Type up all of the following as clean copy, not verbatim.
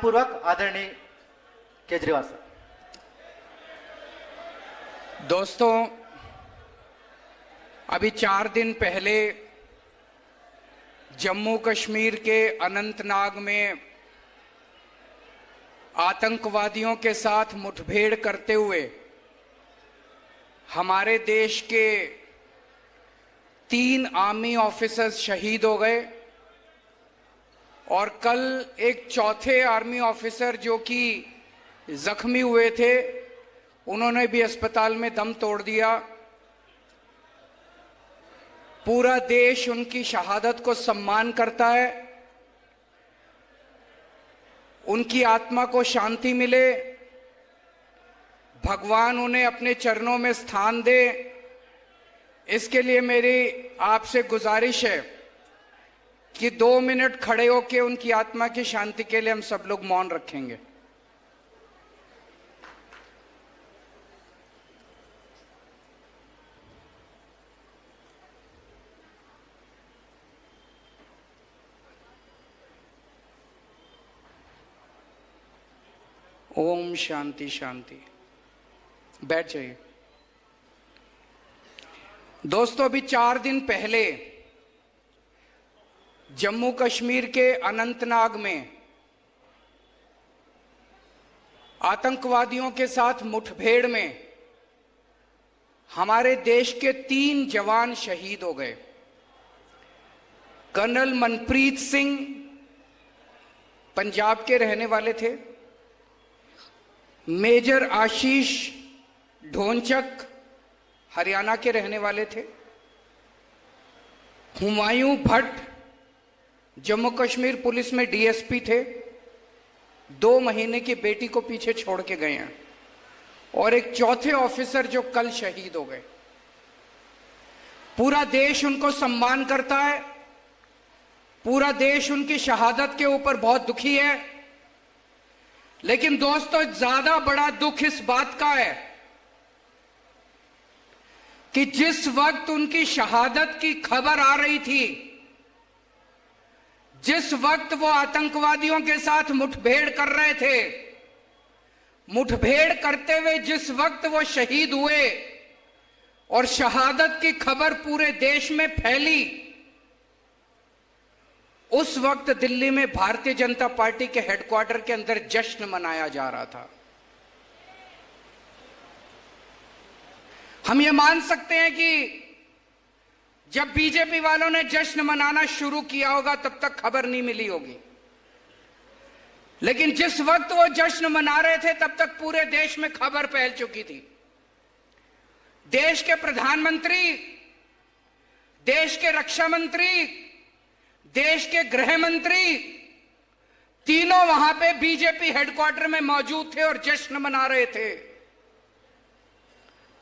पूर्वक आदरणीय केजरीवाल साहब। दोस्तों, अभी 4 दिन पहले जम्मू कश्मीर के अनंतनाग में आतंकवादियों के साथ मुठभेड़ करते हुए हमारे देश के 3 आर्मी ऑफिसर्स शहीद हो गए और कल एक चौथे आर्मी ऑफिसर जो कि जख्मी हुए थे, उन्होंने भी अस्पताल में दम तोड़ दिया। पूरा देश उनकी शहादत को सम्मान करता है। उनकी आत्मा को शांति मिले, भगवान उन्हें अपने चरणों में स्थान दे, इसके लिए मेरी आपसे गुजारिश है कि 2 मिनट खड़े होकर उनकी आत्मा की शांति के लिए हम सब लोग मौन रखेंगे। ओम शांति शांति। बैठ जाइए। दोस्तों, अभी 4 दिन पहले जम्मू कश्मीर के अनंतनाग में आतंकवादियों के साथ मुठभेड़ में हमारे देश के 3 जवान शहीद हो गए। कर्नल मनप्रीत सिंह पंजाब के रहने वाले थे, मेजर आशीष ढोंचक हरियाणा के रहने वाले थे, हुमायूं भट्ट जम्मू कश्मीर पुलिस में डीएसपी थे, 2 महीने की बेटी को पीछे छोड़ के गए हैं, और एक चौथे ऑफिसर जो कल शहीद हो गए। पूरा देश उनको सम्मान करता है, पूरा देश उनकी शहादत के ऊपर बहुत दुखी है। लेकिन दोस्तों, ज्यादा बड़ा दुख इस बात का है कि जिस वक्त उनकी शहादत की खबर आ रही थी, जिस वक्त वो आतंकवादियों के साथ मुठभेड़ कर रहे थे, मुठभेड़ करते हुए जिस वक्त वो शहीद हुए और शहादत की खबर पूरे देश में फैली, उस वक्त दिल्ली में भारतीय जनता पार्टी के हेडक्वार्टर के अंदर जश्न मनाया जा रहा था। हम ये मान सकते हैं कि जब बीजेपी वालों ने जश्न मनाना शुरू किया होगा तब तक खबर नहीं मिली होगी, लेकिन जिस वक्त वो जश्न मना रहे थे तब तक पूरे देश में खबर फैल चुकी थी। देश के प्रधानमंत्री, देश के रक्षा मंत्री, देश के गृह मंत्री, तीनों वहां पे बीजेपी हेडक्वार्टर में मौजूद थे और जश्न मना रहे थे।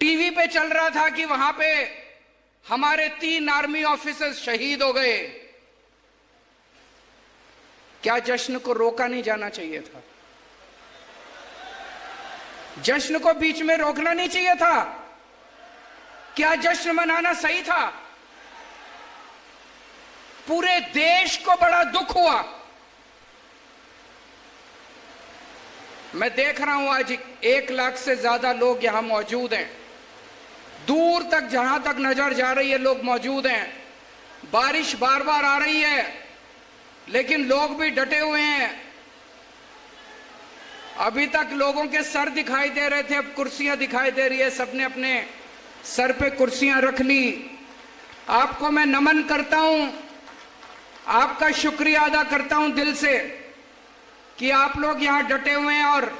टीवी पे चल रहा था कि वहां पे हमारे 3 आर्मी ऑफिसर्स शहीद हो गए। क्या जश्न को रोका नहीं जाना चाहिए था? जश्न को बीच में रोकना नहीं चाहिए था? क्या जश्न मनाना सही था? पूरे देश को बड़ा दुख हुआ। मैं देख रहा हूं आज 1 लाख से ज्यादा लोग यहां मौजूद हैं। दूर तक, जहां तक नजर जा रही है, लोग मौजूद हैं। बारिश बार बार आ रही है, लेकिन लोग भी डटे हुए हैं। अभी तक लोगों के सर दिखाई दे रहे थे, अब कुर्सियां दिखाई दे रही है। सबने अपने सर पे कुर्सियां रख ली। आपको मैं नमन करता हूं, आपका शुक्रिया अदा करता हूं दिल से कि आप लोग यहां डटे हुए हैं। और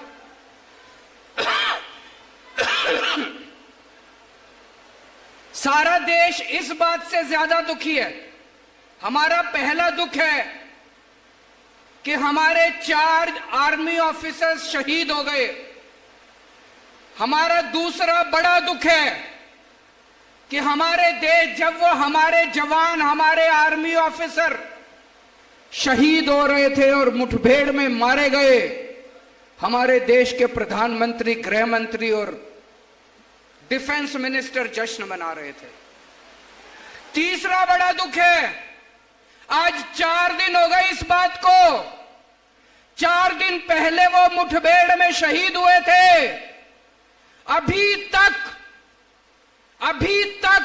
सारा देश इस बात से ज्यादा दुखी है। हमारा पहला दुख है कि हमारे 4 आर्मी ऑफिसर्स शहीद हो गए। हमारा दूसरा बड़ा दुख है कि हमारे देश, जब वो हमारे जवान, हमारे आर्मी ऑफिसर शहीद हो रहे थे और मुठभेड़ में मारे गए, हमारे देश के प्रधानमंत्री, गृह मंत्री और डिफेंस मिनिस्टर जश्न मना रहे थे। तीसरा बड़ा दुख है, आज 4 दिन हो गए इस बात को 4 दिन पहले वो मुठभेड़ में शहीद हुए थे। अभी तक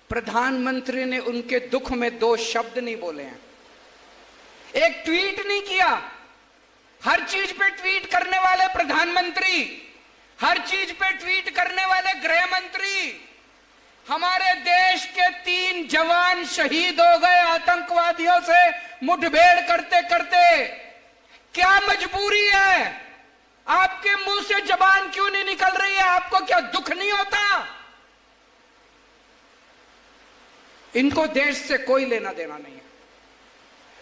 प्रधानमंत्री ने उनके दुख में 2 शब्द नहीं बोले हैं, एक ट्वीट नहीं किया। हर चीज पे ट्वीट करने वाले प्रधानमंत्री, हर चीज पे ट्वीट करने वाले गृह मंत्री। हमारे देश के 3 जवान शहीद हो गए आतंकवादियों से मुठभेड़ करते करते। क्या मजबूरी है? आपके मुंह से जबान क्यों नहीं निकल रही है? आपको क्या दुख नहीं होता? इनको देश से कोई लेना देना नहीं है।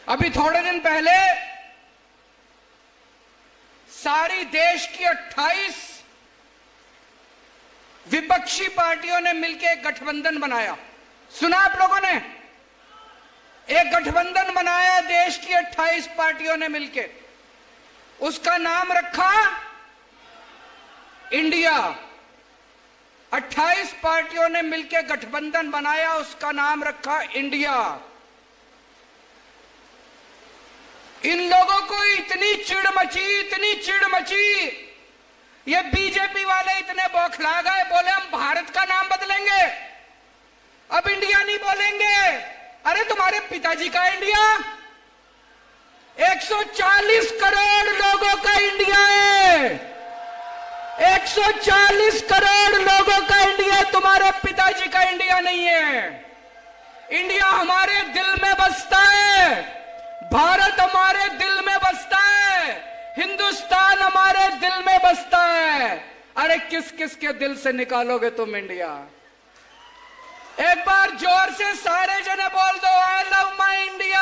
अभी थोड़े दिन पहले सारी देश की 28 विपक्षी पार्टियों ने मिलकर एक गठबंधन बनाया। सुना आप लोगों ने? एक गठबंधन बनाया देश की 28 पार्टियों ने मिलकर, उसका नाम रखा इंडिया। 28 पार्टियों ने मिलकर गठबंधन बनाया, उसका नाम रखा इंडिया। इन लोगों को इतनी चिढ़ मची, ये बीजेपी वाले इतने बौखला गए, बोले हम भारत का नाम बदलेंगे, अब इंडिया नहीं बोलेंगे। अरे तुम्हारे पिताजी का इंडिया, 140 करोड़ लोगों का इंडिया है, 140 करोड़ लोगों का इंडिया, तुम्हारे पिताजी का इंडिया नहीं है। इंडिया हमारे दिल में बसता है, भारत हमारे दिल में बसता है, हिंदुस्तान हमारे दिल में बसता है। अरे किस किस के दिल से निकालोगे तुम इंडिया? एक बार जोर से सारे जने बोल दो, I love my India,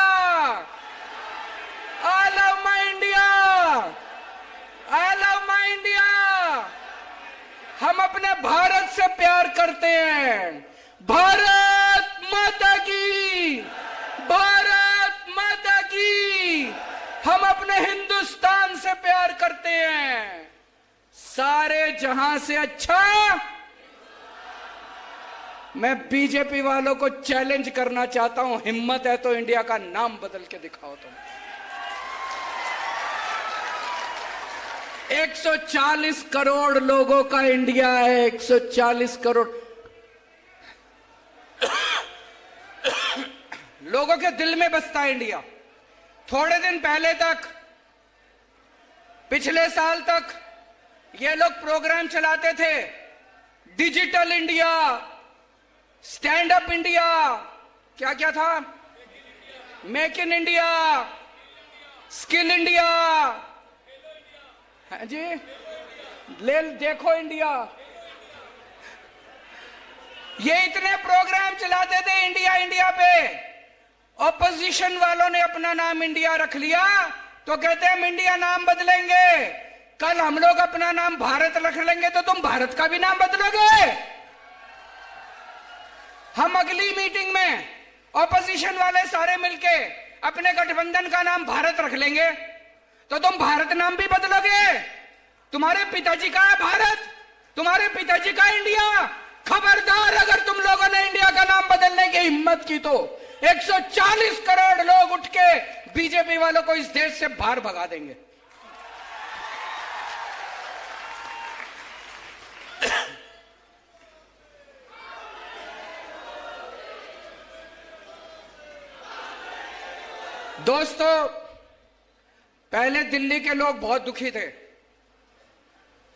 I love my India, I love my India. हम अपने भारत से प्यार करते हैं। भारत माता की, भारत माता की। हम अपने हिंदुस्तान से प्यार करते हैं। सारे जहां से अच्छा। मैं बीजेपी वालों को चैलेंज करना चाहता हूं, हिम्मत है तो इंडिया का नाम बदल के दिखाओ तुम। 140 करोड़ लोगों का इंडिया है, 140 करोड़ लोगों के दिल में बसता है इंडिया। थोड़े दिन पहले तक, पिछले साल तक ये लोग प्रोग्राम चलाते थे, digital India, stand up India, क्या क्या था, make in India, skill India, है जी, ले देखो इंडिया। ये इतने प्रोग्राम चलाते थे इंडिया इंडिया पे। ऑपोजिशन वालों ने अपना नाम इंडिया रख लिया तो कहते हैं हम इंडिया नाम बदलेंगे। कल हम लोग अपना नाम भारत रख लेंगे तो तुम भारत का भी नाम बदलोगे। हम अगली मीटिंग में ऑपोजिशन वाले सारे मिलके अपने गठबंधन का नाम भारत रख लेंगे तो तुम भारत नाम भी बदलोगे। तुम्हारे पिताजी का है भारत, तुम्हारे पिताजी का इंडिया। खबरदार अगर तुम लोगों ने इंडिया का नाम बदलने की हिम्मत की तो 140 करोड़ लोग उठ के बीजेपी वालों को इस देश से बाहर भगा देंगे। दोस्तों, पहले दिल्ली के लोग बहुत दुखी थे।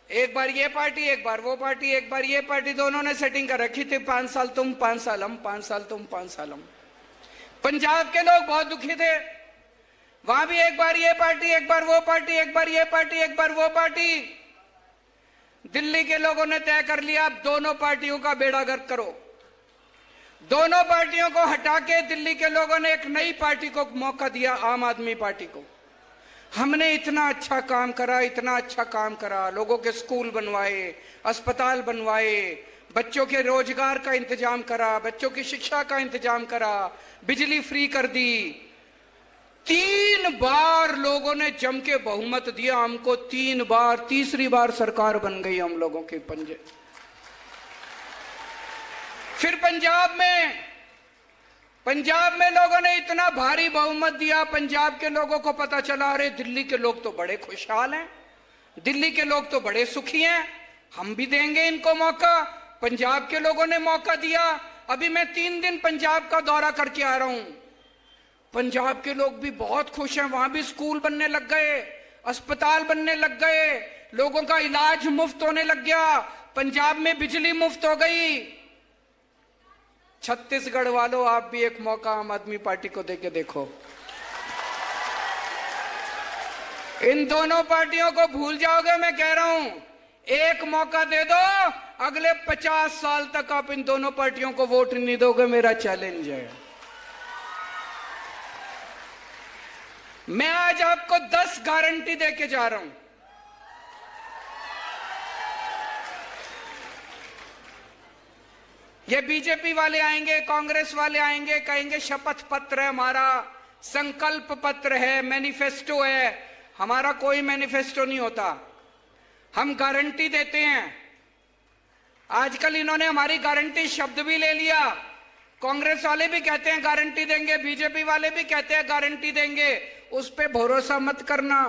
एक बार ये पार्टी, एक बार वो पार्टी, एक बार ये पार्टी, दोनों ने सेटिंग कर रखी थी, 5 साल तुम, 5 साल हम, 5 साल तुम, 5 साल हम। पंजाब के लोग बहुत दुखी थे, वहां भी एक बार ये पार्टी, एक बार वो पार्टी, एक बार ये पार्टी, एक बार वो पार्टी। दिल्ली के लोगों ने तय कर लिया अब दोनों पार्टियों का बेड़ा गर्क करो। दोनों पार्टियों को हटा के दिल्ली के लोगों ने एक नई पार्टी को मौका दिया, आम आदमी पार्टी को। हमने इतना अच्छा काम करा, इतना अच्छा काम करा, लोगों के स्कूल बनवाए, अस्पताल बनवाए, बच्चों के रोजगार का इंतजाम करा, बच्चों की शिक्षा का इंतजाम करा, बिजली फ्री कर दी। 3 बार लोगों ने जम के बहुमत दिया हमको, 3 बार, तीसरी बार सरकार बन गई हम लोगों के पंजे। फिर पंजाब में पंजाब में लोगों ने इतना भारी बहुमत दिया, पंजाब के लोगों को पता चला अरे दिल्ली के लोग तो बड़े खुशहाल हैं, दिल्ली के लोग तो बड़े सुखी हैं, हम भी देंगे इनको मौका। पंजाब के लोगों ने मौका दिया। अभी मैं 3 दिन पंजाब का दौरा करके आ रहा हूं। पंजाब के लोग भी बहुत खुश हैं, वहां भी स्कूल बनने लग गए, अस्पताल बनने लग गए, लोगों का इलाज मुफ्त होने लग गया, पंजाब में बिजली मुफ्त हो गई। छत्तीसगढ़ वालों, आप भी एक मौका आम आदमी पार्टी को देके देखो। इन दोनों पार्टियों को भूल जाओगे, मैं कह रहा हूं। एक मौका दे दो, अगले 50 साल तक आप इन दोनों पार्टियों को वोट नहीं दोगे, मेरा चैलेंज है। मैं आज आपको 10 गारंटी देके जा रहा हूं। ये बीजेपी वाले आएंगे, कांग्रेस वाले आएंगे, कहेंगे शपथ पत्र है हमारा, संकल्प पत्र है, मैनिफेस्टो है। हमारा कोई मैनिफेस्टो नहीं होता, हम गारंटी देते हैं। आजकल इन्होंने हमारी गारंटी शब्द भी ले लिया। कांग्रेस वाले भी कहते हैं गारंटी देंगे, बीजेपी वाले भी कहते हैं गारंटी देंगे। उस पे भरोसा मत करना।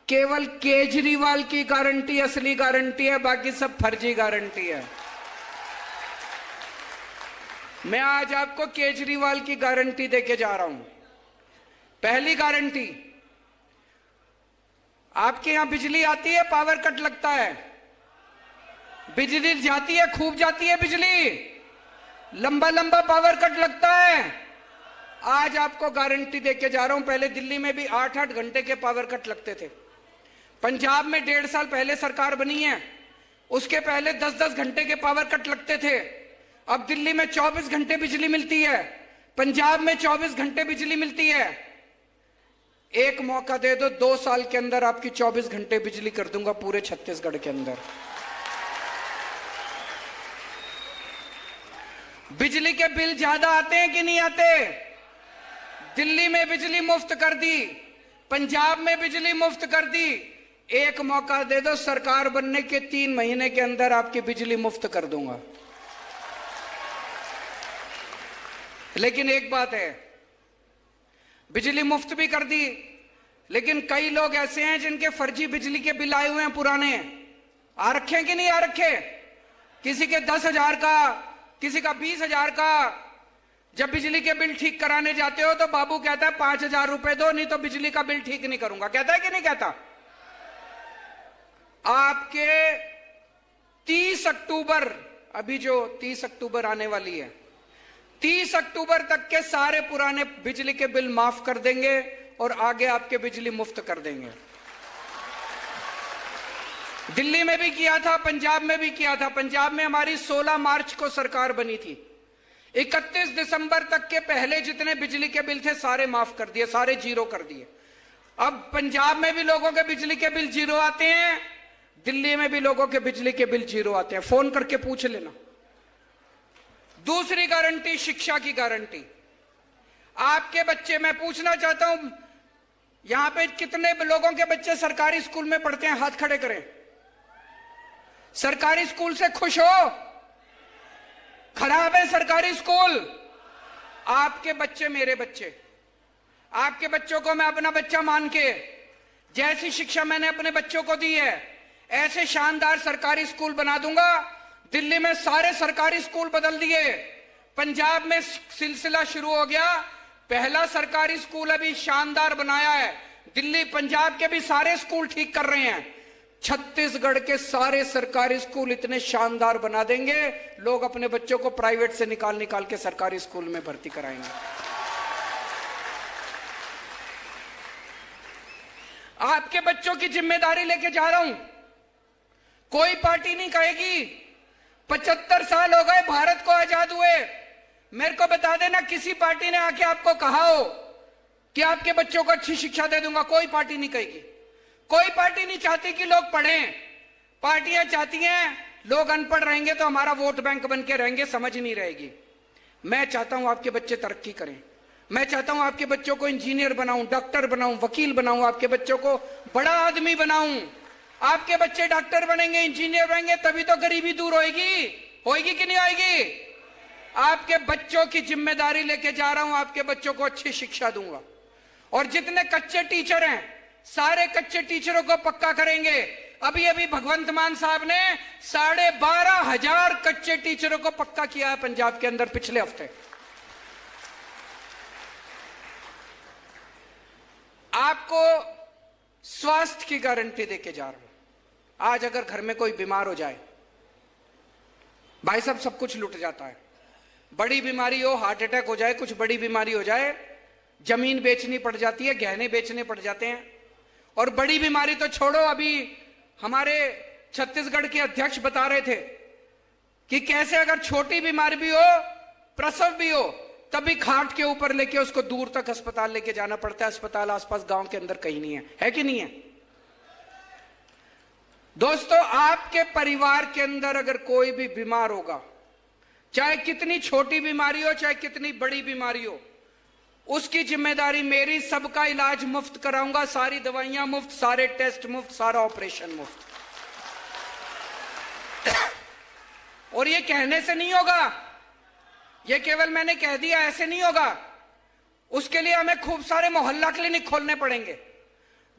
केवल केजरीवाल की गारंटी असली गारंटी है, बाकी सब फर्जी गारंटी है। मैं आज आपको केजरीवाल की गारंटी देके जा रहा हूं। पहली गारंटी, आपके यहां बिजली आती है, पावर कट लगता है, बिजली जाती है, खूब जाती है बिजली, लंबा लंबा पावर कट लगता है। आज आपको गारंटी देके जा रहा हूं। पहले दिल्ली में भी 8-8 घंटे के पावर कट लगते थे। पंजाब में 1.5 साल पहले सरकार बनी है, उसके पहले 10-10 घंटे के पावर कट लगते थे। अब दिल्ली में 24 घंटे बिजली मिलती है, पंजाब में 24 घंटे बिजली मिलती है। एक मौका दे दो, 2 साल के अंदर आपकी 24 घंटे बिजली कर दूंगा पूरे छत्तीसगढ़ के अंदर। बिजली के बिल ज्यादा आते हैं कि नहीं आते? दिल्ली में बिजली मुफ्त कर दी, पंजाब में बिजली मुफ्त कर दी। एक मौका दे दो, सरकार बनने के 3 महीने के अंदर आपकी बिजली मुफ्त कर दूंगा। लेकिन एक बात है, बिजली मुफ्त भी कर दी, लेकिन कई लोग ऐसे हैं जिनके फर्जी बिजली के बिल आए हुए हैं, पुराने आ रखे हैं कि नहीं आ रखे? किसी के 10,000 का, किसी का 20,000 का। जब बिजली के बिल ठीक कराने जाते हो तो बाबू कहता है 5,000 रुपए दो, नहीं तो बिजली का बिल ठीक नहीं करूंगा। कहता है कि नहीं कहता? आपके 30 अक्टूबर, अभी जो 30 अक्टूबर आने वाली है, 30 अक्टूबर तक के सारे पुराने बिजली के बिल माफ कर देंगे और आगे आपके बिजली मुफ्त कर देंगे। दिल्ली में भी किया था, पंजाब में भी किया था। पंजाब में हमारी 16 मार्च को सरकार बनी थी। 31 दिसंबर तक के पहले जितने बिजली के बिल थे सारे माफ कर दिए, सारे जीरो कर दिए। अब पंजाब में भी लोगों के बिजली के बिल जीरो आते हैं, दिल्ली में भी लोगों के बिजली के बिल जीरो आते हैं। फोन करके पूछ लेना। दूसरी गारंटी, शिक्षा की गारंटी। आपके बच्चे, मैं पूछना चाहता हूं, यहां पे कितने लोगों के बच्चे सरकारी स्कूल में पढ़ते हैं? हाथ खड़े करें। सरकारी स्कूल से खुश हो? खराब है सरकारी स्कूल? आपके बच्चे मेरे बच्चे, आपके बच्चों को मैं अपना बच्चा मान के, जैसी शिक्षा मैंने अपने बच्चों को दी है, ऐसे शानदार सरकारी स्कूल बना दूंगा। दिल्ली में सारे सरकारी स्कूल बदल दिए, पंजाब में सिलसिला शुरू हो गया। पहला सरकारी स्कूल अभी शानदार बनाया है, दिल्ली पंजाब के भी सारे स्कूल ठीक कर रहे हैं। छत्तीसगढ़ के सारे सरकारी स्कूल इतने शानदार बना देंगे, लोग अपने बच्चों को प्राइवेट से निकाल निकाल के सरकारी स्कूल में भर्ती कराएंगे। आपके बच्चों की जिम्मेदारी लेके जा रहा हूं। कोई पार्टी नहीं कहेगी 75 साल हो गए भारत को आजाद हुए, मेरे को बता देना किसी पार्टी ने आके आपको कहा हो कि आपके बच्चों को अच्छी शिक्षा दे दूंगा। कोई पार्टी नहीं कहेगी। कोई पार्टी नहीं चाहती कि लोग पढ़ें। पार्टियां चाहती हैं लोग अनपढ़ रहेंगे तो हमारा वोट बैंक बन के रहेंगे, समझ नहीं रहेगी। मैं चाहता हूं आपके बच्चे तरक्की करें। मैं चाहता हूं आपके बच्चों को इंजीनियर बनाऊं, डॉक्टर बनाऊं, वकील बनाऊं, आपके बच्चों को बड़ा आदमी बनाऊं। आपके बच्चे डॉक्टर बनेंगे, इंजीनियर बनेंगे, तभी तो गरीबी दूर होगी। होगी कि नहीं होगी? आपके बच्चों की जिम्मेदारी लेके जा रहा हूं, आपके बच्चों को अच्छी शिक्षा दूंगा। और जितने कच्चे टीचर हैं, सारे कच्चे टीचरों को पक्का करेंगे। अभी अभी भगवंत मान साहब ने 12,500 कच्चे टीचरों को पक्का किया है पंजाब के अंदर पिछले हफ्ते। आपको स्वास्थ्य की गारंटी देके जा रहा हूं। आज अगर घर में कोई बीमार हो जाए, भाई साहब सब कुछ लुट जाता है। बड़ी बीमारी हो, हार्ट अटैक हो जाए, कुछ बड़ी बीमारी हो जाए, जमीन बेचनी पड़ जाती है, गहने बेचने पड़ जाते हैं। और बड़ी बीमारी तो छोड़ो, अभी हमारे छत्तीसगढ़ के अध्यक्ष बता रहे थे कि कैसे अगर छोटी बीमारी भी हो, प्रसव भी हो, तभी खाट के ऊपर लेके उसको दूर तक अस्पताल लेके जाना पड़ता है। अस्पताल आसपास गांव के अंदर कहीं नहीं है कि नहीं है? दोस्तों, आपके परिवार के अंदर अगर कोई भी बीमार होगा, चाहे कितनी छोटी बीमारी हो, चाहे कितनी बड़ी बीमारी हो, उसकी जिम्मेदारी मेरी। सबका इलाज मुफ्त कराऊंगा, सारी दवाइयां मुफ्त, सारे टेस्ट मुफ्त, सारा ऑपरेशन मुफ्त। और ये कहने से नहीं होगा, ये केवल मैंने कह दिया, ऐसे नहीं होगा। उसके लिए हमें खूब सारे मोहल्ला क्लिनिक खोलने पड़ेंगे।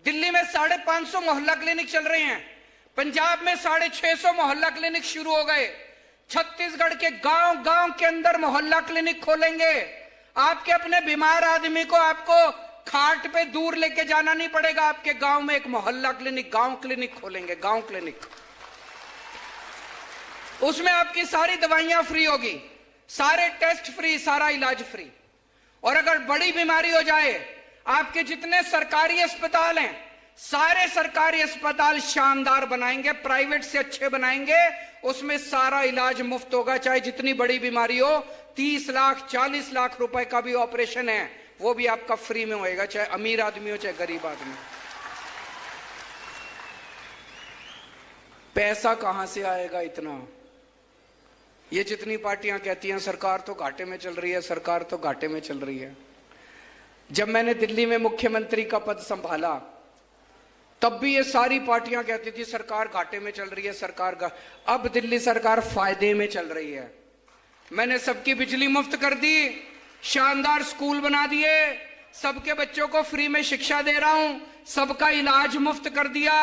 दिल्ली में 550 मोहल्ला क्लिनिक चल रहे हैं, पंजाब में 650 मोहल्ला क्लिनिक शुरू हो गए। छत्तीसगढ़ के गांव गांव के अंदर मोहल्ला क्लिनिक खोलेंगे। आपके अपने बीमार आदमी को आपको खाट पे दूर लेके जाना नहीं पड़ेगा। आपके गांव में एक मोहल्ला क्लिनिक, गांव क्लिनिक खोलेंगे, गांव क्लिनिक। उसमें आपकी सारी दवाइयां फ्री होगी, सारे टेस्ट फ्री, सारा इलाज फ्री। और अगर बड़ी बीमारी हो जाए, आपके जितने सरकारी अस्पताल हैं, सारे सरकारी अस्पताल शानदार बनाएंगे, प्राइवेट से अच्छे बनाएंगे। उसमें सारा इलाज मुफ्त होगा, चाहे जितनी बड़ी बीमारी हो। 30 लाख 40 लाख रुपए का भी ऑपरेशन है, वो भी आपका फ्री में होएगा, चाहे अमीर आदमी हो चाहे गरीब आदमी। पैसा कहां से आएगा इतना? ये जितनी पार्टियां कहती हैं सरकार तो घाटे में चल रही है, सरकार तो घाटे में चल रही है। जब मैंने दिल्ली में मुख्यमंत्री का पद संभाला, तब भी ये सारी पार्टियां कहती थी सरकार घाटे में चल रही है, सरकार का। अब दिल्ली सरकार फायदे में चल रही है। मैंने सबकी बिजली मुफ्त कर दी, शानदार स्कूल बना दिए, सबके बच्चों को फ्री में शिक्षा दे रहा हूं, सबका इलाज मुफ्त कर दिया।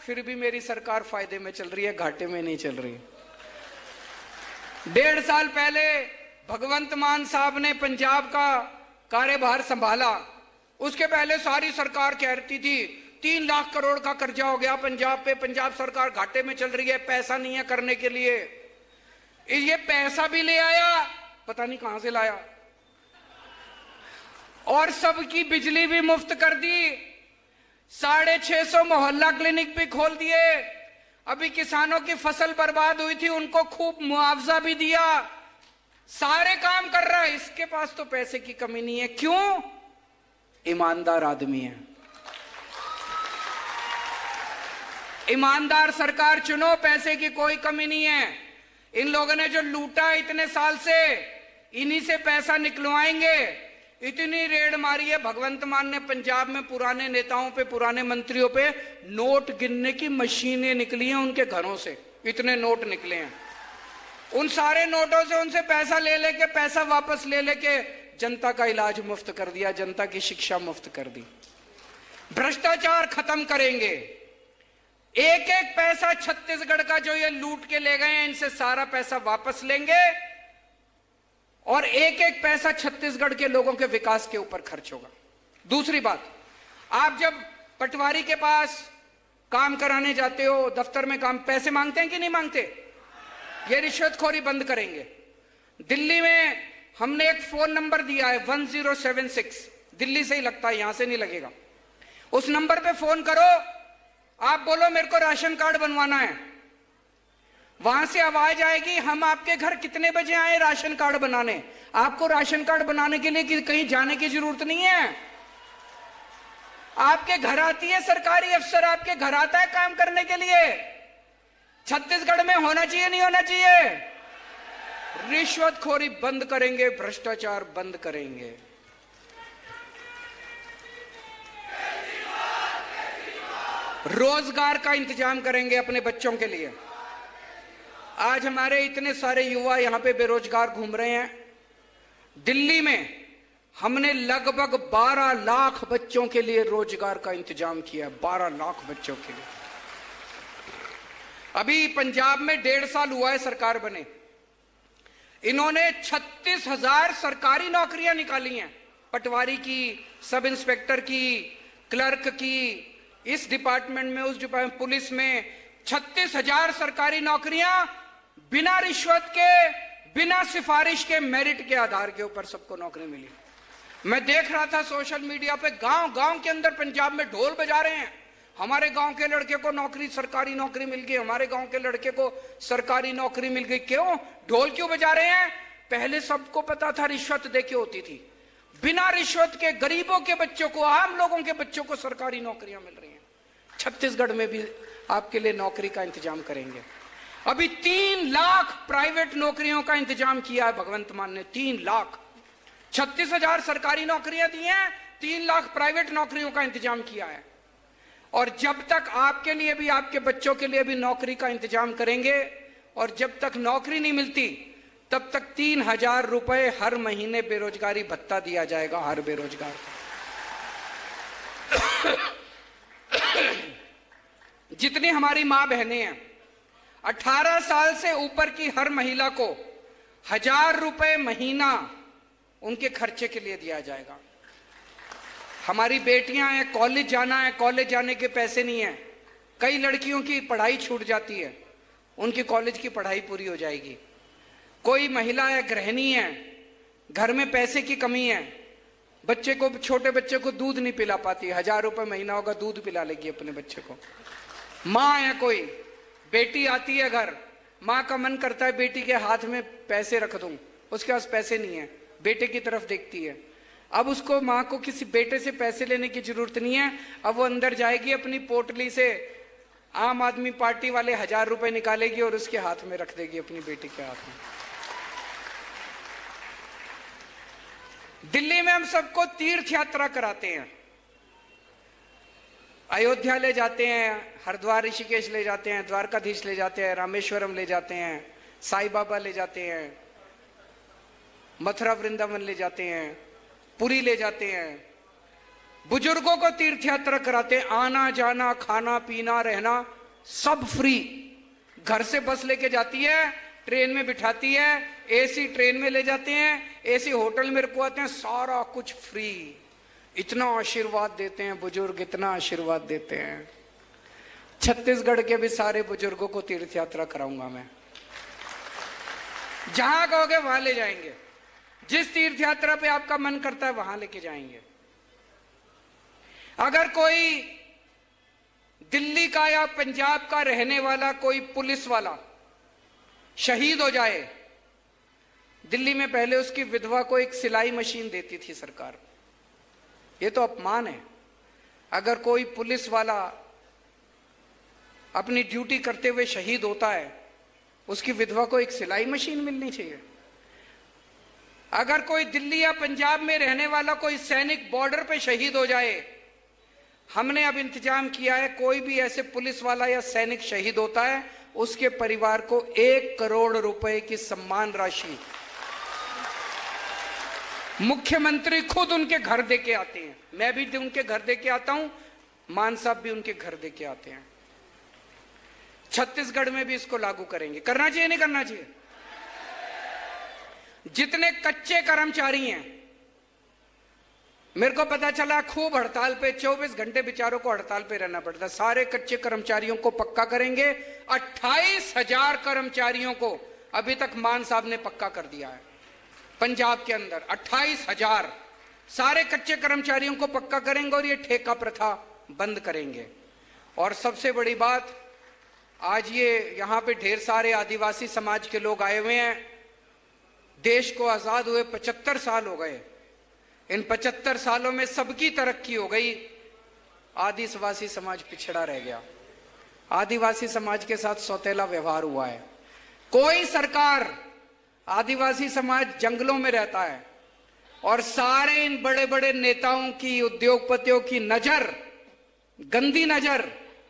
फिर भी मेरी सरकार फायदे में चल रही है, घाटे में नहीं चल रही। 1.5 साल पहले भगवंत मान साहब ने पंजाब का कार्यभार संभाला। उसके पहले सारी सरकार कहती थी 3 लाख करोड़ का कर्जा हो गया पंजाब पे, पंजाब सरकार घाटे में चल रही है, पैसा नहीं है करने के लिए। ये पैसा भी ले आया, पता नहीं कहां से लाया, और सबकी बिजली भी मुफ्त कर दी। 650 मोहल्ला क्लिनिक भी खोल दिए। अभी किसानों की फसल बर्बाद हुई थी, उनको खूब मुआवजा भी दिया। सारे काम कर रहा है। इसके पास तो पैसे की कमी नहीं है। क्यों? ईमानदार आदमी है। ईमानदार सरकार चुनो, पैसे की कोई कमी नहीं है। इन लोगों ने जो लूटा इतने साल से, इन्हीं से पैसा निकलवाएंगे। इतनी रेड मारी है भगवंत मान ने पंजाब में, पुराने नेताओं पे, पुराने मंत्रियों पे नोट गिनने की मशीनें निकली हैं उनके घरों से। इतने नोट निकले हैं। उन सारे नोटों से उनसे पैसा ले लेके, पैसा वापस ले लेके जनता का इलाज मुफ्त कर दिया, जनता की शिक्षा मुफ्त कर दी। भ्रष्टाचार खत्म करेंगे। एक एक पैसा छत्तीसगढ़ का जो ये लूट के ले गए हैं, इनसे सारा पैसा वापस लेंगे और एक एक पैसा छत्तीसगढ़ के लोगों के विकास के ऊपर खर्च होगा। दूसरी बात, आप जब पटवारी के पास काम कराने जाते हो, दफ्तर में काम, पैसे मांगते हैं कि नहीं मांगते? ये रिश्वतखोरी बंद करेंगे। दिल्ली में हमने एक फोन नंबर दिया है 1076, दिल्ली से ही लगता है, यहां से नहीं लगेगा। उस नंबर पे फोन करो, आप बोलो मेरे को राशन कार्ड बनवाना है, वहां से आवाज आएगी हम आपके घर कितने बजे आए राशन कार्ड बनाने। आपको राशन कार्ड बनाने के लिए कहीं जाने की जरूरत नहीं है। आपके घर आती है सरकारी अफसर, आपके घर आता है काम करने के लिए। छत्तीसगढ़ में होना चाहिए नहीं होना चाहिए? रिश्वतखोरी बंद करेंगे, भ्रष्टाचार बंद करेंगे। रोजगार का इंतजाम करेंगे अपने बच्चों के लिए। आज हमारे इतने सारे युवा यहां पे बेरोजगार घूम रहे हैं। दिल्ली में हमने लगभग 12 लाख बच्चों के लिए रोजगार का इंतजाम किया, 12 लाख बच्चों के लिए। अभी पंजाब में 1.5 साल हुआ है सरकार बने, इन्होंने 36,000 सरकारी नौकरियां निकाली हैं, पटवारी की, सब इंस्पेक्टर की, क्लर्क की, इस डिपार्टमेंट में, उस डिपार्टमेंट, पुलिस में 36,000 सरकारी नौकरियां बिना रिश्वत के, बिना सिफारिश के, मेरिट के आधार के ऊपर सबको नौकरी मिली। मैं देख रहा था सोशल मीडिया पे, गांव गांव के अंदर पंजाब में ढोल बजा रहे हैं, हमारे गांव के लड़के को नौकरी, सरकारी नौकरी मिल गई, हमारे गांव के लड़के को सरकारी नौकरी मिल गई। क्यों ढोल क्यों बजा रहे हैं? पहले सबको पता था रिश्वत देके होती थी, बिना रिश्वत के गरीबों के बच्चों को, आम लोगों के बच्चों को सरकारी नौकरियां मिल रही हैं। छत्तीसगढ़ में भी आपके लिए नौकरी का इंतजाम करेंगे। अभी 3 लाख प्राइवेट नौकरियों का इंतजाम किया है भगवंत मान ने, 3 लाख। 36,000 सरकारी नौकरियां दी हैं, 3 लाख प्राइवेट नौकरियों का इंतजाम किया है। और जब तक आपके लिए भी, आपके बच्चों के लिए भी नौकरी का इंतजाम करेंगे, और जब तक नौकरी नहीं मिलती तब तक 3,000 रुपए हर महीने बेरोजगारी भत्ता दिया जाएगा हर बेरोजगार को। जितनी हमारी मां बहनें हैं, 18 साल से ऊपर की हर महिला को 1,000 रुपए महीना उनके खर्चे के लिए दिया जाएगा। हमारी बेटियां हैं, कॉलेज जाना है, कॉलेज जाने के पैसे नहीं है, कई लड़कियों की पढ़ाई छूट जाती है, उनकी कॉलेज की पढ़ाई पूरी हो जाएगी। कोई महिला है, गृहिणी है, घर में पैसे की कमी है, बच्चे को, छोटे बच्चे को दूध नहीं पिला पाती, 1,000 रुपए महीना होगा, दूध पिला लेगी अपने बच्चे को। माँ है, कोई बेटी आती है घर, माँ का मन करता है बेटी के हाथ में पैसे रख दूं, उसके पास पैसे नहीं है, बेटे की तरफ देखती है। अब उसको, माँ को किसी बेटे से पैसे लेने की जरूरत नहीं है, अब वो अंदर जाएगी, अपनी पोटली से आम आदमी पार्टी वाले 1,000 रुपए निकालेगी और उसके हाथ में रख देगी, अपनी बेटी के हाथ में। दिल्ली में हम सबको तीर्थ यात्रा कराते हैं, अयोध्या ले जाते हैं, हरिद्वार ऋषिकेश ले जाते हैं, द्वारकाधीश ले जाते हैं, रामेश्वरम ले जाते हैं, साईं बाबा ले जाते हैं, मथुरा वृंदावन ले जाते हैं, पुरी ले जाते हैं। बुजुर्गों को तीर्थ यात्रा कराते हैं, आना जाना, खाना पीना, रहना सब फ्री। घर से बस लेके जाती है, ट्रेन में बिठाती है, एसी ट्रेन में ले जाते हैं, एसी होटल में रुकवाते हैं, सारा कुछ फ्री। इतना आशीर्वाद देते हैं बुजुर्ग, इतना आशीर्वाद देते हैं। छत्तीसगढ़ के भी सारे बुजुर्गों को तीर्थ यात्रा कराऊंगा मैं, जहां कहोगे वहां ले जाएंगे, जिस तीर्थ यात्रा पे आपका मन करता है वहां लेके जाएंगे। अगर कोई दिल्ली का या पंजाब का रहने वाला कोई पुलिस वाला शहीद हो जाए, दिल्ली में पहले उसकी विधवा को एक सिलाई मशीन देती थी सरकार, ये तो अपमान है। अगर कोई पुलिस वाला अपनी ड्यूटी करते हुए शहीद होता है, उसकी विधवा को एक सिलाई मशीन मिलनी चाहिए। अगर कोई दिल्ली या पंजाब में रहने वाला कोई सैनिक बॉर्डर पे शहीद हो जाए, हमने अब इंतजाम किया है, कोई भी ऐसे पुलिस वाला या सैनिक शहीद होता है, उसके परिवार को 1 करोड़ रुपए की सम्मान राशि मुख्यमंत्री खुद उनके घर दे के आते हैं। मैं भी उनके घर दे के आता हूं, मान साहब भी उनके घर दे के आते हैं। छत्तीसगढ़ में भी इसको लागू करेंगे। करना चाहिए नहीं करना चाहिए? जितने कच्चे कर्मचारी हैं, मेरे को पता चला खूब हड़ताल पे, 24 घंटे बेचारों को हड़ताल पे रहना पड़ता है, सारे कच्चे कर्मचारियों को पक्का करेंगे। 28,000 कर्मचारियों को अभी तक मान साहब ने पक्का कर दिया है पंजाब के अंदर। 28,000 सारे कच्चे कर्मचारियों को पक्का करेंगे और ये ठेका प्रथा बंद करेंगे। और सबसे बड़ी बात, आज ये यहां पे ढेर सारे आदिवासी समाज के लोग आए हुए हैं। देश को आजाद हुए 75 साल हो गए, इन 75 सालों में सबकी तरक्की हो गई, आदिवासी समाज पिछड़ा रह गया। आदिवासी समाज के साथ सौतेला व्यवहार हुआ है। कोई सरकार, आदिवासी समाज जंगलों में रहता है और सारे इन बड़े बड़े नेताओं की, उद्योगपतियों की नजर, गंदी नजर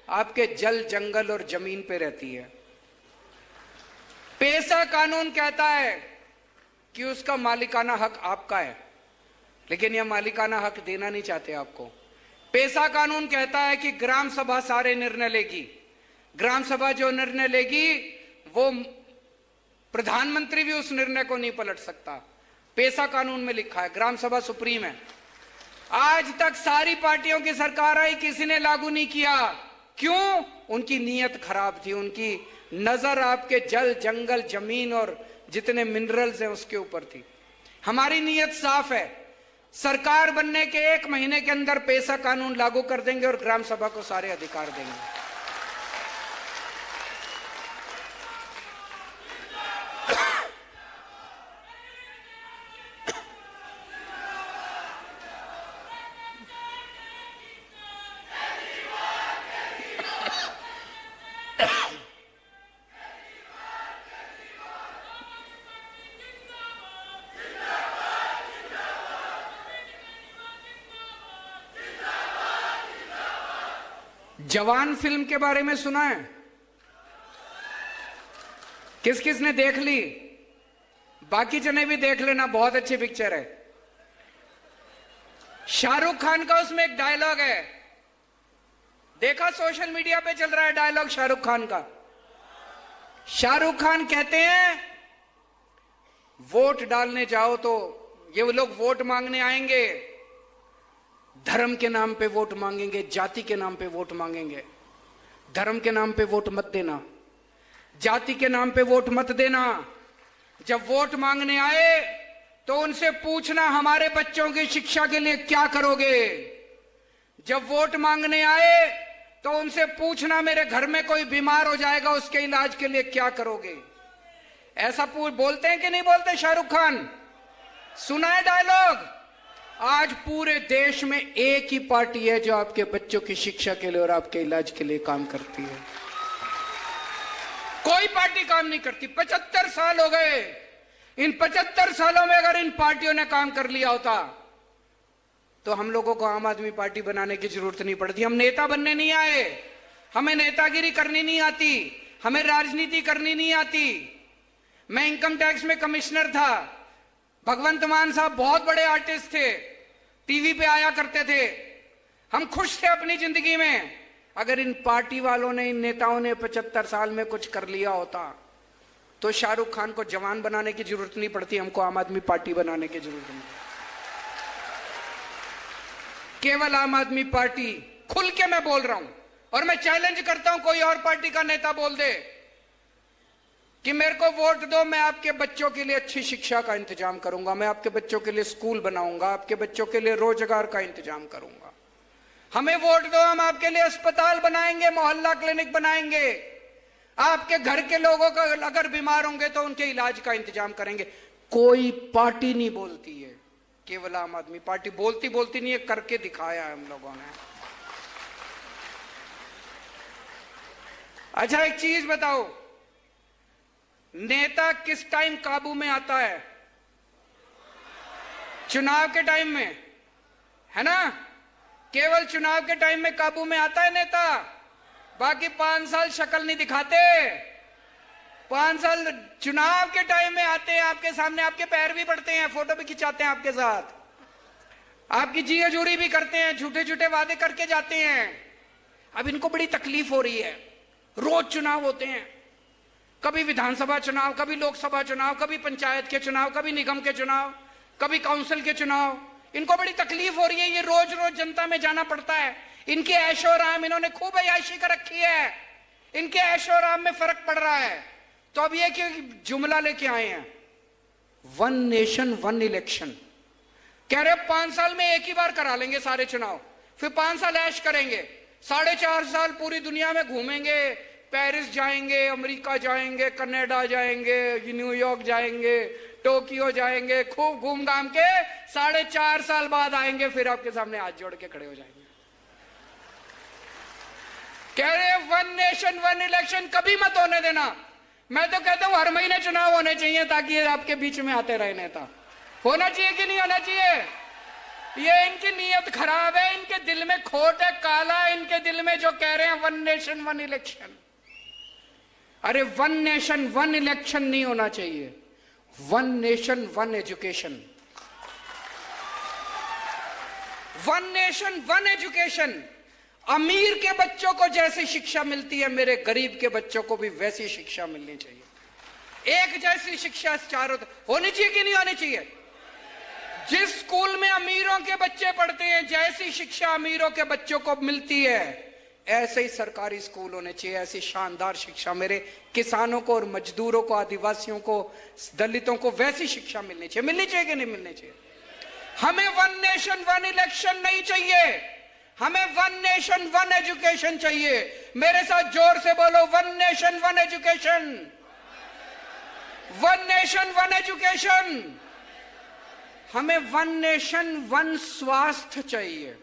आपके जल, जंगल और जमीन पे रहती है। पेसा कानून कहता है कि उसका मालिकाना हक आपका है, लेकिन यह मालिकाना हक देना नहीं चाहते आपको। पेसा कानून कहता है कि ग्राम सभा सारे निर्णय लेगी, ग्राम सभा जो निर्णय लेगी वो प्रधानमंत्री भी उस निर्णय को नहीं पलट सकता। पेसा कानून में लिखा है, ग्राम सभा सुप्रीम है। आज तक सारी पार्टियों की सरकार आई, किसी ने लागू नहीं किया। क्यों? उनकी नीयत खराब थी, उनकी नजर आपके जल जंगल जमीन और जितने मिनरल्स हैं उसके ऊपर थी। हमारी नीयत साफ है, सरकार बनने के 1 महीने के अंदर पेसा कानून लागू कर देंगे और ग्राम सभा को सारे अधिकार देंगे। जवान फिल्म के बारे में सुना है? किस किस ने देख ली? बाकी जने भी देख लेना, बहुत अच्छी पिक्चर है। शाहरुख खान का उसमें एक डायलॉग है, देखा सोशल मीडिया पे चल रहा है डायलॉग शाहरुख खान का। शाहरुख खान कहते हैं वोट डालने जाओ तो ये लोग वोट मांगने आएंगे, धर्म के नाम पे वोट मांगेंगे, जाति के नाम पे वोट मांगेंगे। धर्म के नाम पे वोट मत देना, जाति के नाम पे वोट मत देना। जब वोट मांगने आए तो उनसे पूछना हमारे बच्चों की शिक्षा के लिए क्या करोगे। जब वोट मांगने आए तो उनसे पूछना मेरे घर में कोई बीमार हो जाएगा उसके इलाज के लिए क्या करोगे। ऐसा बोलते हैं कि नहीं बोलते शाहरुख खान? सुना है डायलॉग? आज पूरे देश में एक ही पार्टी है जो आपके बच्चों की शिक्षा के लिए और आपके इलाज के लिए काम करती है। कोई पार्टी काम नहीं करती। 75 साल हो गए। इन 75 सालों में अगर इन पार्टियों ने काम कर लिया होता तो हम लोगों को आम आदमी पार्टी बनाने की जरूरत नहीं पड़ती। हम नेता बनने नहीं आए, हमें नेतागिरी करनी नहीं आती, हमें राजनीति करनी नहीं आती। मैं इनकम टैक्स में कमिश्नर था। भगवंत मान साहब बहुत बड़े आर्टिस्ट थे, टीवी पे आया करते थे। हम खुश थे अपनी जिंदगी में। अगर इन पार्टी वालों ने, इन नेताओं ने 75 साल में कुछ कर लिया होता तो शाहरुख खान को जवान बनाने की जरूरत नहीं पड़ती, हमको आम आदमी पार्टी बनाने की जरूरत नहीं। केवल आम आदमी पार्टी, खुल के मैं बोल रहा हूं और मैं चैलेंज करता हूं कोई और पार्टी का नेता बोल दे कि मेरे को वोट दो, मैं आपके बच्चों के लिए अच्छी शिक्षा का इंतजाम करूंगा, मैं आपके बच्चों के लिए स्कूल बनाऊंगा, आपके बच्चों के लिए रोजगार का इंतजाम करूंगा। हमें वोट दो, हम आपके लिए अस्पताल बनाएंगे, मोहल्ला क्लिनिक बनाएंगे, आपके घर के लोगों का अगर बीमार होंगे तो उनके इलाज का इंतजाम करेंगे। कोई पार्टी नहीं बोलती है, केवल आम आदमी पार्टी बोलती नहीं है, करके दिखाया है हम लोगों ने। अच्छा एक चीज बताओ, नेता किस टाइम काबू में आता है? चुनाव के टाइम में, है ना? केवल चुनाव के टाइम में काबू में आता है नेता। बाकी 5 साल शक्ल नहीं दिखाते। 5 साल चुनाव के टाइम में आते हैं, आपके सामने आपके पैर भी पड़ते हैं, फोटो भी खिंचाते हैं आपके साथ, आपकी जी हजूरी भी करते हैं, झूठे झूठे वादे करके जाते हैं। अब इनको बड़ी तकलीफ हो रही है। रोज चुनाव होते हैं, कभी विधानसभा चुनाव, कभी लोकसभा चुनाव, कभी पंचायत के चुनाव, कभी निगम के चुनाव, कभी काउंसिल के चुनाव। इनको बड़ी तकलीफ हो रही है, ये रोज रोज जनता में जाना पड़ता है। इनके ऐशो आराम, इन्होंने खूब अय्याशी कर रखी है, इनके ऐशो आराम में फर्क पड़ रहा है। तो अब ये कि जुमला लेके आए हैं, 1 नेशन 1 इलेक्शन। कह रहे 5 साल में एक ही बार करा लेंगे सारे चुनाव, फिर 5 साल ऐश करेंगे, 4.5 साल पूरी दुनिया में घूमेंगे, पेरिस जाएंगे, अमेरिका जाएंगे, कनाडा जाएंगे, न्यूयॉर्क जाएंगे, टोक्यो जाएंगे, खूब घूम घाम के 4.5 साल बाद आएंगे, फिर आपके सामने हाथ जोड़ के खड़े हो जाएंगे। कह रहे 1 नेशन 1 इलेक्शन कभी मत होने देना। मैं तो कहता हूं हर महीने चुनाव होने चाहिए ताकि आपके बीच में आते रहे नेता। होना चाहिए कि नहीं होना चाहिए? ये इनकी नीयत खराब है, इनके दिल में खोट है, काला है इनके दिल में, जो कह रहे हैं 1 नेशन 1 इलेक्शन। अरे वन नेशन वन इलेक्शन नहीं होना चाहिए, one nation one education, one nation one education. अमीर के बच्चों को जैसी शिक्षा मिलती है, मेरे गरीब के बच्चों को भी वैसी शिक्षा मिलनी चाहिए। एक जैसी शिक्षा चारों होनी चाहिए कि नहीं होनी चाहिए? जिस स्कूल में अमीरों के बच्चे पढ़ते हैं, जैसी शिक्षा अमीरों के बच्चों को मिलती है, ऐसे ही सरकारी स्कूल होने चाहिए। ऐसी शानदार शिक्षा मेरे किसानों को और मजदूरों को, आदिवासियों को, दलितों को वैसी शिक्षा मिलनी चाहिए। मिलनी चाहिए कि नहीं मिलनी चाहिए? हमें वन नेशन वन इलेक्शन नहीं चाहिए, हमें वन नेशन वन एजुकेशन चाहिए। मेरे साथ जोर से बोलो, one nation one education, one nation one education. हमें वन नेशन वन स्वास्थ्य चाहिए।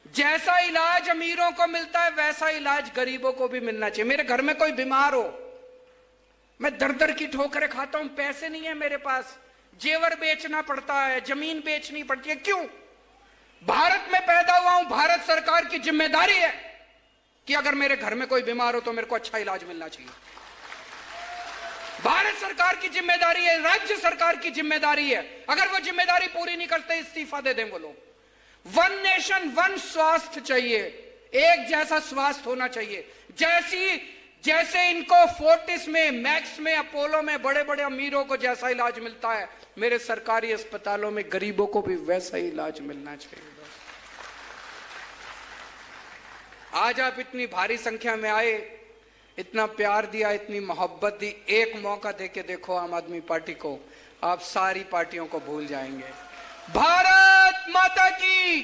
जैसा इलाज अमीरों को मिलता है, वैसा इलाज गरीबों को भी मिलना चाहिए। मेरे घर में कोई बीमार हो, मैं दर दर की ठोकरें खाता हूं, पैसे नहीं है मेरे पास, जेवर बेचना पड़ता है, जमीन बेचनी पड़ती है। क्यों? भारत में पैदा हुआ हूं, भारत सरकार की जिम्मेदारी है कि अगर मेरे घर में कोई बीमार हो तो मेरे को अच्छा इलाज मिलना चाहिए। भारत सरकार की जिम्मेदारी है, राज्य सरकार की जिम्मेदारी है। अगर वो जिम्मेदारी पूरी नहीं करते, इस्तीफा दे दें वो लोग। वन नेशन वन स्वास्थ्य चाहिए, एक जैसा स्वास्थ्य होना चाहिए। जैसे इनको फोर्टिस में, मैक्स में, अपोलो में बड़े बड़े अमीरों को जैसा इलाज मिलता है, मेरे सरकारी अस्पतालों में गरीबों को भी वैसा ही इलाज मिलना चाहिए। आज आप इतनी भारी संख्या में आए, इतना प्यार दिया, इतनी मोहब्बत दी। एक मौका देके देखो आम आदमी पार्टी को, आप सारी पार्टियों को भूल जाएंगे। भारत माता की